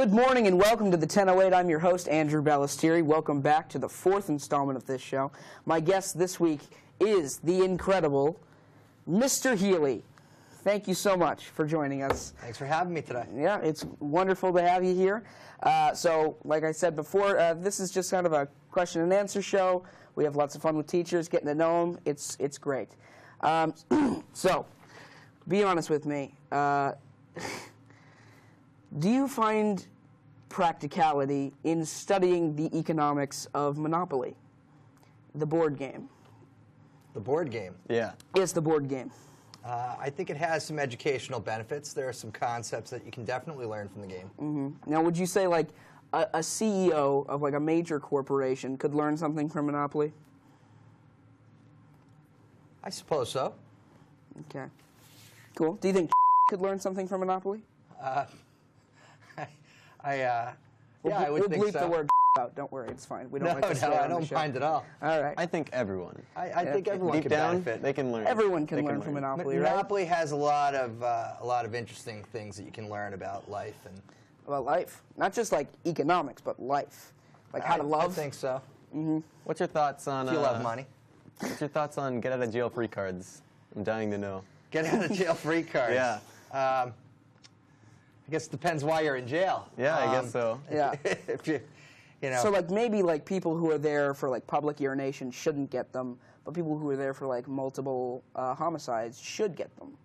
Good morning and welcome to the 1008. I'm your host, Andrew Ballestieri. Welcome back to the fourth installment of this show. My guest this week is the incredible Mr. Healy. Thank you so much for joining us. Thanks for having me today. Yeah, it's wonderful to have you here. So, like I said before, this is just kind of a question and answer show. We have lots of fun with teachers, getting to know them. It's great. So, be honest with me. Do you find practicality in studying the economics of Monopoly, the board game? The board game? Yeah. Yes, the board game. I think it has some educational benefits. There are some concepts that you can definitely learn from the game. Mm-hmm. Now, would you say like a CEO of like a major corporation could learn something from Monopoly? I suppose so. Okay. Cool. Do you think could learn something from Monopoly? I would we'll think bleep so. the word out. Don't worry, it's fine. We don't No, like to swear I on the don't show. mind at all. All right. I think everyone. I think everyone Deep can down, benefit. they can learn. Everyone can learn from Monopoly, right? Monopoly has a lot of interesting things that you can learn about life and About life, not just like economics, but life, like how to love. I think so. Mm-hmm. What's your thoughts on? If you love money. What's your thoughts on get out of jail free cards? I'm dying to know. Get out of jail free cards. Yeah. I guess it depends why you're in jail. Yeah, I guess so. Yeah. If you know. So like maybe like people who are there for like public urination shouldn't get them, but people who are there for like multiple homicides should get them.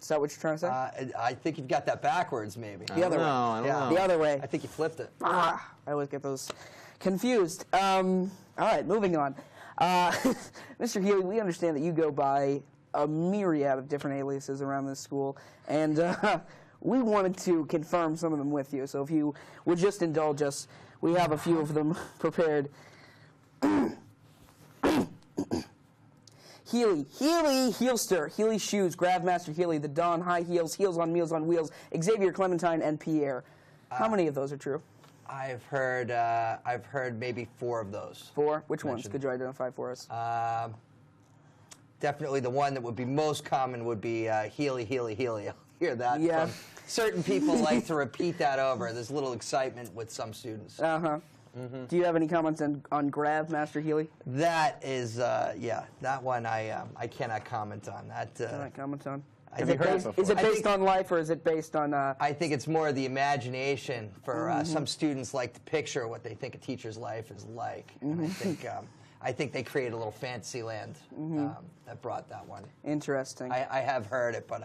Is that what you're trying to say? I think you've got that backwards, maybe. The other way. I don't know. The other way. I think you flipped it. I always get those confused. All right, moving on. Mr. Healy, we understand that you go by a myriad of different aliases around this school, and we wanted to confirm some of them with you. So if you would just indulge us, we have a few of them prepared. Healy, Heelster, Healy Shoes, Gravmaster Healy, the Dawn, High Heels, Heels on Meals on Wheels, Xavier Clementine, and Pierre. How many of those are true? I've heard maybe 4 of those. 4? Which ones could you identify for us? Definitely the one that would be most common would be Healy, Healy, Healy. I'll hear that Yeah. from certain people like to repeat that over. There's a little excitement with some students. Uh-huh. Mm-hmm. Do you have any comments on Gravmaster Healy? That is, yeah, that one I cannot comment on. That. Cannot comment on. Have you heard it before? Is it based on life or is it based on? I think it's more the imagination for some students like to picture what they think a teacher's life is like. And I think they create a little fantasy land that brought that one. Interesting. I have heard it, but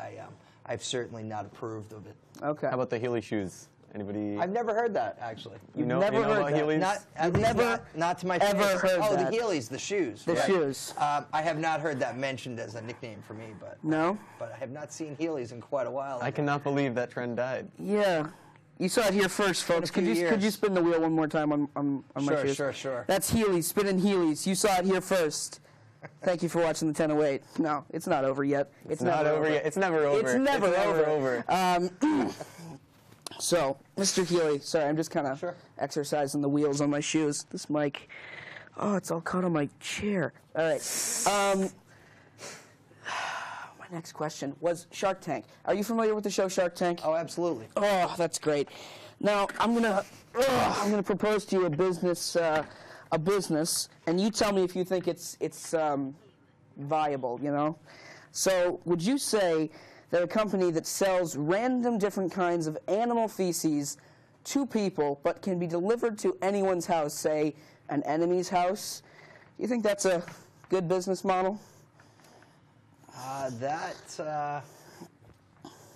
I've certainly not approved of it. Okay. How about the Healy shoes? Anybody? I've never heard that, actually. You've know never heard about that? Heelys? Not to my ever taste. heard Oh, that. the Heelys, the shoes. The right. shoes. I have not heard that mentioned as a nickname for me, but No? But I have not seen Heelys in quite a while. I cannot believe that trend died. Yeah. You saw it here first, folks. few Could you years. spin the wheel one more time on my shoes? Sure. That's Heelys, spinning Heelys. You saw it here first. Thank you for watching the 1008. No, it's not over yet. It's not over yet. It's never over. It's never over. So, Mr. Healy, sorry, I'm just kind of exercising the wheels on my shoes. This mic, oh, it's all caught on my chair. All right. My next question was Shark Tank. Are you familiar with the show Shark Tank? Oh, absolutely. Oh, that's great. Now, I'm gonna propose to you a business, and you tell me if you think it's viable. You know. So, would you say that a company that sells random different kinds of animal feces to people, but can be delivered to anyone's house, say an enemy's house, do you think that's a good business model?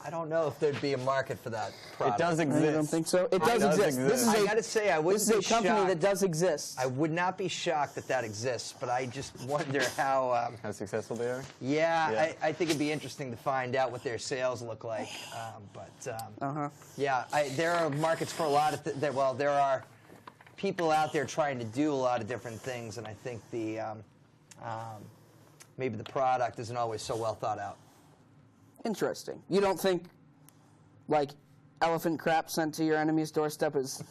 I don't know if there'd be a market for that product. It does exist. I don't think so. It does exist. This is I gotta say, I wouldn't this is a be company shocked. that does exist. I would not be shocked that that exists, but I just wonder how. How successful they are? Yeah. I think it'd be interesting to find out what their sales look like. Yeah, there are markets for a lot of there are people out there trying to do a lot of different things, and I think the maybe the product isn't always so well thought out. Interesting. You don't think, like, elephant crap sent to your enemy's doorstep is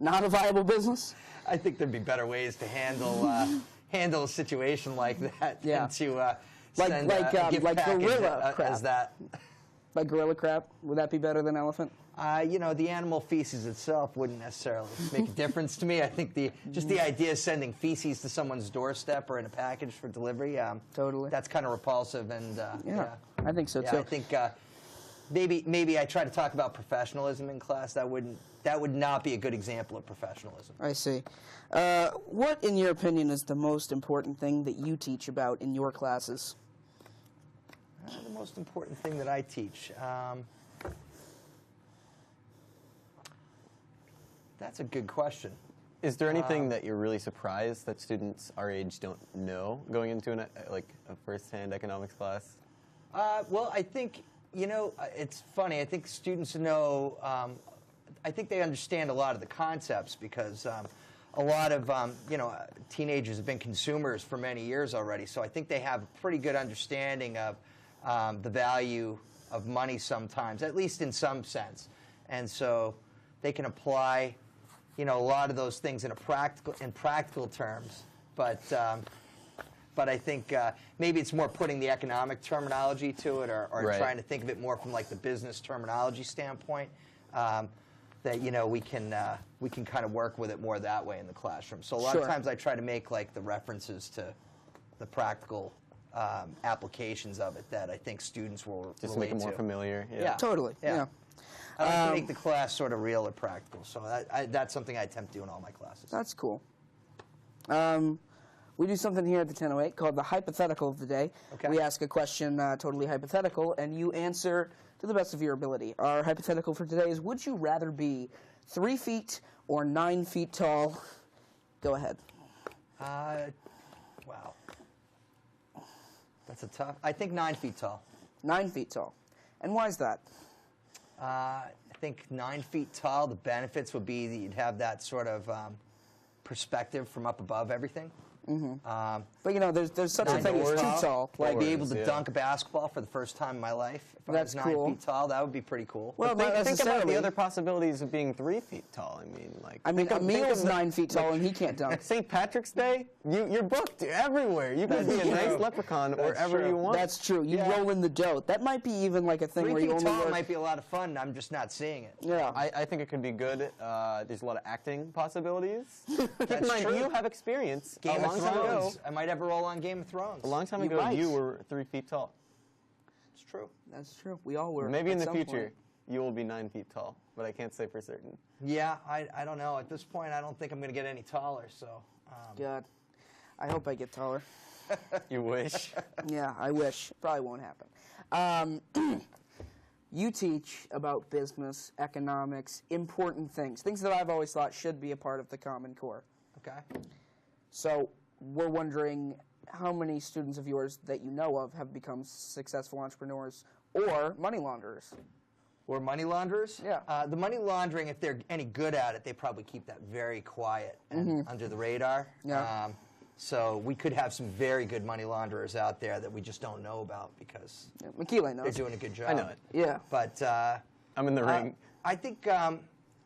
not a viable business? I think there'd be better ways to handle a situation like that Yeah. than to send a gift package gorilla crap. as that. Like gorilla crap? Would that be better than elephant? You know, the animal feces itself wouldn't necessarily make a difference to me. I think just the idea of sending feces to someone's doorstep or in a package for delivery, Totally. that's kind of repulsive. And Yeah, I think so yeah, too. I think maybe I try to talk about professionalism in class. That would not be a good example of professionalism. I see. What, in your opinion, is the most important thing that you teach about in your classes? The most important thing that I teach. That's a good question. Is there anything that you're really surprised that students our age don't know going into a first-hand economics class? Well, I think, you know, it's funny. I think students know, I think they understand a lot of the concepts because a lot of, you know, teenagers have been consumers for many years already. So I think they have a pretty good understanding of the value of money sometimes, at least in some sense. And so they can apply, you know, a lot of those things in practical terms. But I think maybe it's more putting the economic terminology to it, or Right. trying to think of it more from like the business terminology standpoint. That, you know, we can kind of work with it more that way in the classroom. So a lot of times I try to make like the references to the practical applications of it that I think students will Just relate make it more to. familiar. Yeah. Totally. Yeah. I like to make the class sort of real or practical. So that's something I attempt to do in all my classes. That's cool. We do something here at the 1008 called the hypothetical of the day. Okay. We ask a question totally hypothetical, and you answer to the best of your ability. Our hypothetical for today is, would you rather be 3 feet or 9 feet tall? Go ahead. Wow. That's a tough. I think 9 feet tall. 9 feet tall. And why is that? I think 9 feet tall, the benefits would be that you'd have that sort of perspective from up above everything. But, you know, there's such a thing as too tall. Like, be Forwards, able to yeah. dunk a basketball for the first time in my life. If I That's was 9 cool. feet tall, that would be pretty cool. Well, Think, not think about the necessarily. other possibilities of being 3 feet tall. I mean, Emil's 9 feet tall, and he can't dunk. St. Patrick's Day, you're booked everywhere. You can be a nice leprechaun wherever true. you want. That's true. You roll in the dough. That might be even like a thing 3 where you feet only tall work. might be a lot of fun. I'm just not seeing it. Yeah. I think it could be good. There's a lot of acting possibilities. Keep in mind, true. you have experience. Game a of long time ago, Thrones. I might have a role on Game of Thrones. a long time You ago, might. you were 3 feet tall. It's true. That's true. We all were. Maybe in at the some future, point. you will be 9 feet tall, but I can't say for certain. Yeah, I don't know. At this point, I don't think I'm going to get any taller. So. God, I hope I get taller. You wish. Yeah, I wish. Probably won't happen. You teach about business, economics, important things that I've always thought should be a part of the Common Core. Okay. So we're wondering how many students of yours that you know of have become successful entrepreneurs or money launderers. Or money launderers? Yeah. The money laundering, if they're any good at it, they probably keep that very quiet and under the radar. Yeah. So we could have some very good money launderers out there that we just don't know about because Yeah, Makile knows. they're doing a good job. I know it. Yeah. But I'm in the ring. I think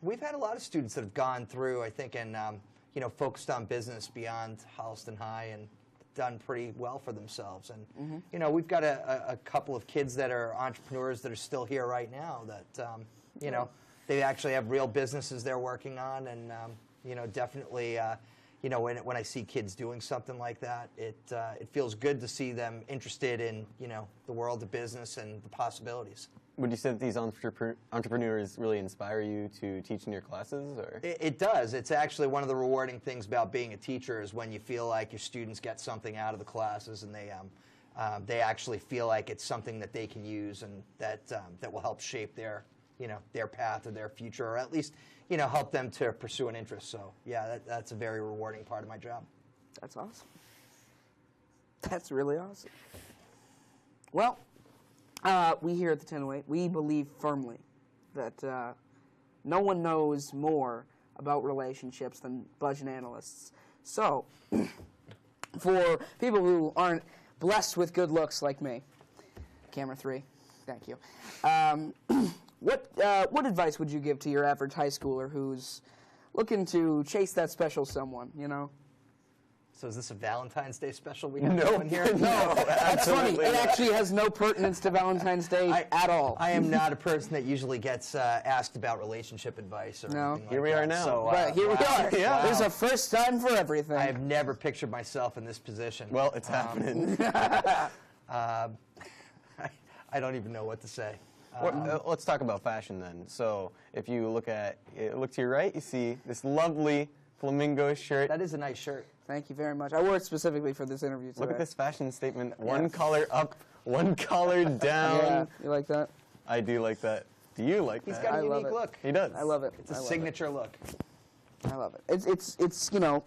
we've had a lot of students that have gone through, I think, and you know, focused on business beyond Holliston High and done pretty well for themselves. And you know, we've got a couple of kids that are entrepreneurs that are still here right now that you know, they actually have real businesses they're working on, and you know, definitely you know, when I see kids doing something like that, it feels good to see them interested in, you know, the world of business and the possibilities. Would you say that these entrepreneurs really inspire you to teach in your classes? Or? It does. It's actually one of the rewarding things about being a teacher is when you feel like your students get something out of the classes and they actually feel like it's something that they can use and that will help shape their, you know, their path or their future, or at least, you know, help them to pursue an interest. So yeah, that's a very rewarding part of my job. That's awesome. That's really awesome. Well, we here at the 1008, we believe firmly that no one knows more about relationships than budget analysts. So, for people who aren't blessed with good looks like me, camera 3, thank you. What advice would you give to your average high schooler who's looking to chase that special someone, you know? So is this a Valentine's Day special we have No. going here? No, That's funny. absolutely It not. actually has no pertinence to Valentine's Day at all. I am not a person that usually gets asked about relationship advice or No. anything like Here we that. are now. So, But here we are. Yeah. There's a first time for everything. I have never pictured myself in this position. Well, it's happening. I don't even know what to say. Let's talk about fashion then. So if you look to your right, you see this lovely flamingo shirt. That is a nice shirt. Thank you very much. I wore it specifically for this interview today. Look at this fashion statement. One collar up, one collar down. Yeah, you like that? I do like that. Do you like He's that? got I a love unique it. look. He does. I love it. It's a I love it. signature look. I love it. It's you know,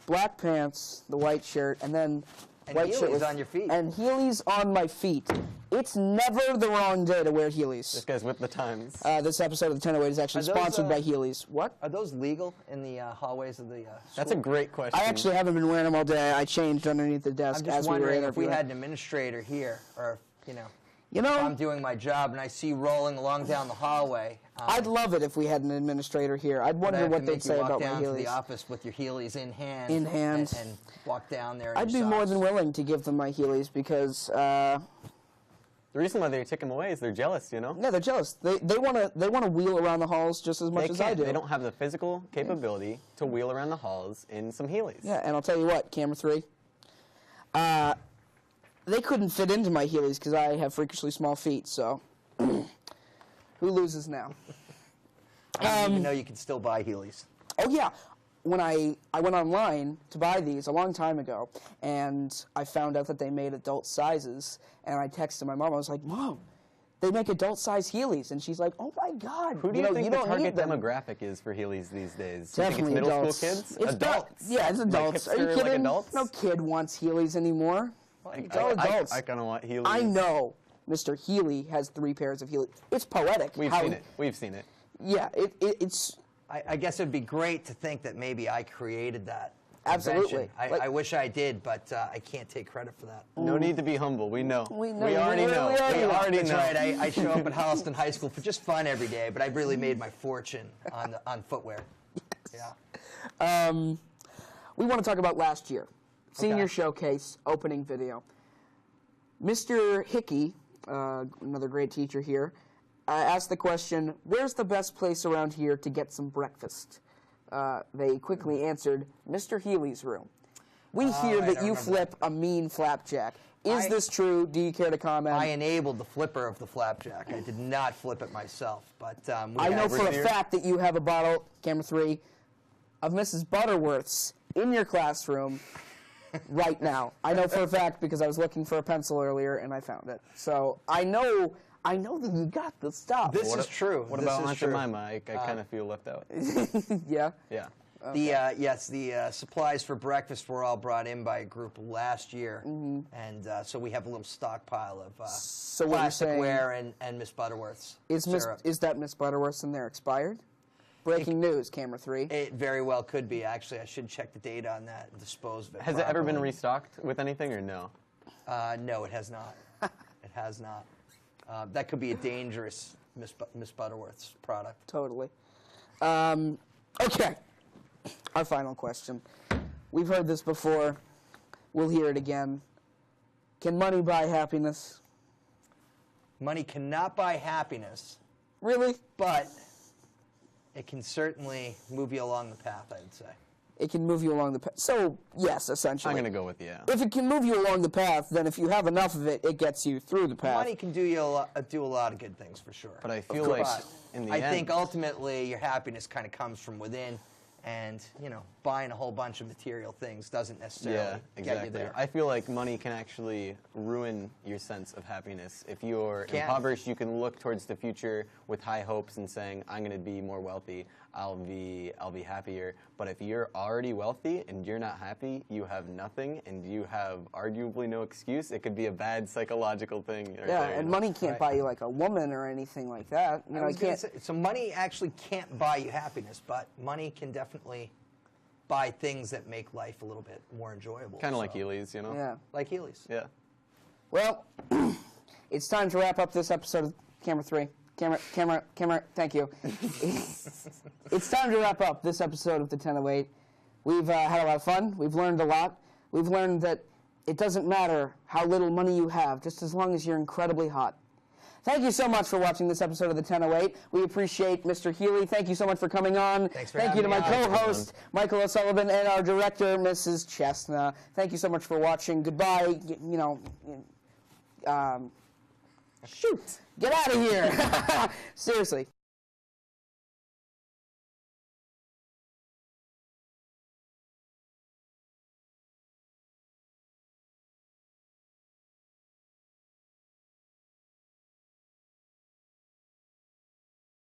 black pants, the white shirt, and then And white shirt Heelys with, on your feet. And Heelys on my feet. It's never the wrong day to wear This Heelys. guy's with the times. This episode of the 1008 is actually Are those, sponsored by Heelys. What? Are those legal in the hallways of the That's a school? great question. I actually haven't been wearing them all day. I changed underneath the desk I'm just as we were wondering if we interviewing. had an administrator here, or You if I'm know, doing my job and I see you rolling along down the hallway. I'd love it if we had an administrator here. I'd would I wonder have what to they'd make you say walk about my down to the Heelys. office with your Heelys in hand. In hand. And walk down there. In I'd be your more socks. than willing to give them my Heelys because The reason why they take them away is they're jealous, you know? yeah, they're jealous. They want to wheel around the halls just as much They as I can't. do. They don't have the physical capability to wheel around the halls in some Heelys. Yeah, and I'll tell you what, camera 3. They couldn't fit into my Heelys because I have freakishly small feet. So, who loses now? I didn't even know you could still buy Heelys. Oh yeah, when I went online to buy these a long time ago, and I found out that they made adult sizes, and I texted my mom. I was like, "Mom, they make adult size Heelys," and she's like, "Oh my God, Who do you think the don't target need them." demographic is for Heelys these days? Definitely do you think it's middle adults. school kids? It's adults. Yeah, it's adults. Like Are you hipster, kidding? like adults? No kid wants Heelys anymore. It's all adults. I kind of want Heelys. I know Mr. Healy has 3 pairs of Heelys. It's poetic. We've how- seen it. We've seen it. Yeah, it's I guess it'd be great to think that maybe I created that. Absolutely. invention. I wish I did, but I can't take credit for that. No need to be humble. We know. We know. We already know. We already We know. already That's know. right. I show up at Holliston High School for just fun every day, but I've really made my fortune on footwear. Yeah. we want to talk about last year. Senior Okay. showcase opening video. Mr. Hickey, another great teacher here, asked the question, "Where's the best place around here to get some breakfast?" They quickly answered, "Mr. Healy's room." We hear right, that I you remember flip a mean flapjack. Is this true? Do you care to comment? I enabled the flipper of the flapjack. I did not flip it myself, but I know for a here. fact that you have a bottle, camera 3, of Mrs. Butterworth's in your classroom right now. I know for a fact because I was looking for a pencil earlier and I found it. So I know that you got the stuff. This is true. What This about is Aunt true. Jemima? I kind of feel left out. Yeah. Yeah. The supplies for breakfast were all brought in by a group last year, and so we have a little stockpile of So what you're saying plasticware and Miss Butterworth's is syrup. that Miss Butterworth's in there expired? Breaking news, camera 3. It very well could be. Actually, I should check the date on that and dispose of it. Has it ever been properly. restocked with anything or no? No, it has not. It has not. That could be a dangerous Miss Butterworth's product. Totally. Okay. Our final question. We've heard this before. We'll hear it again. Can money buy happiness? Money cannot buy happiness, Really? but it can certainly move you along the path, I would say. It can move you along the path. So, yes, essentially. I'm going to go with yeah. If it can move you along the path, then if you have enough of it, it gets you through the path. Money can do you do a lot of good things for sure. But I feel like But in the I end, think ultimately your happiness kind of comes from within, and buying a whole bunch of material things doesn't necessarily yeah, get you exactly. there. I feel like money can actually ruin your sense of happiness. If you're Can. impoverished, you can look towards the future with high hopes and saying, "I'm going to be more wealthy. I'll be happier." But if you're already wealthy and you're not happy, you have nothing, and you have arguably no excuse. It could be a bad psychological thing. Right Yeah, there, and money can't buy you like a woman or anything like that. I I was gonna can't. say, so money actually can't buy you happiness, but money can definitely buy things that make life a little bit more enjoyable. Kind of like so. Heelys, you know? Yeah. Like Heelys. Yeah. Well, it's time to wrap up this episode of Camera 3. Camera, thank you. It's time to wrap up this episode of the 1008. We've had a lot of fun. We've learned a lot. We've learned that it doesn't matter how little money you have, just as long as you're incredibly hot. Thank you so much for watching this episode of the 1008. We appreciate Mr. Healy. Thank you so much for coming on. Thanks for Thank you to my having me on. co-host, Michael O'Sullivan, and our director, Mrs. Chestnut. Thank you so much for watching. Goodbye. Shoot. Get out of here. Seriously.